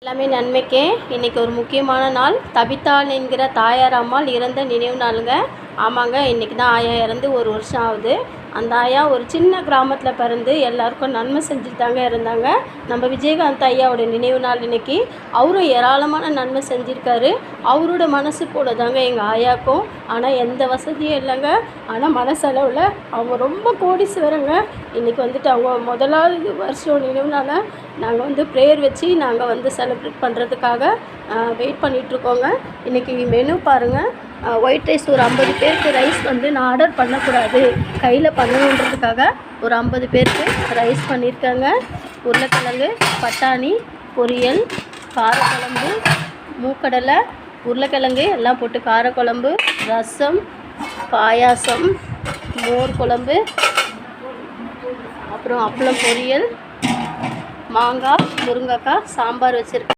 எல்லாமே நன்மைக்கே. இன்றைக்கி ஒரு முக்கியமான நாள். தபித்தாள் என்கிற தாயார் அம்மாள் இறந்த நினைவு நாளுங்க. ஆமாங்க, இன்றைக்கி தான் ஆயா இறந்து 1 வருஷம் ஆகுது. அந்த ஆயா ஒரு சின்ன கிராமத்தில் பிறந்து எல்லாருக்கும் நன்மை செஞ்சுட்டு தாங்க இருந்தாங்க. நம்ம விஜயகாந்த் ஐயாவோட நினைவு நாள் இன்றைக்கி. அவரும் ஏராளமான நன்மை செஞ்சுருக்காரு. அவரோட மனசு போல தாங்க எங்கள் ஆயாக்கும். ஆனால் எந்த வசதியும் இல்லைங்க. ஆனால் மனசளவில் அவங்க ரொம்ப கோடீஸ்வரங்க. இன்றைக்கி வந்துட்டு அவங்க முதலாவது வருஷம் நினைவு நாளை நாங்கள் ப்ரேயர் வச்சு நாங்கள் செலிப்ரேட் பண்ணுறதுக்காக வெயிட் பண்ணிகிட்ருக்கோங்க. இன்றைக்கி மெனு பாருங்கள். ஒயிட் ரைஸ் ஒரு 50 பேருக்கு ரைஸ் நான் ஆர்டர் பண்ணக்கூடாது, கையில் பண்ணணுன்றதுக்காக ஒரு 50 பேருக்கு ரைஸ் பண்ணியிருக்காங்க. உருளைக்கிழங்கு, பட்டாணி பொரியல், காரக்குழம்பு, மூக்கடலை, உருளைக்கிழங்கு எல்லாம் போட்டு காரக்குழம்பு, ரசம், பாயாசம், மோர் குழம்பு, அப்புறம் அப்பளம் பொரியல், மாங்காய், முருங்கைக்காய், சாம்பார் வச்சுருக்கேன்.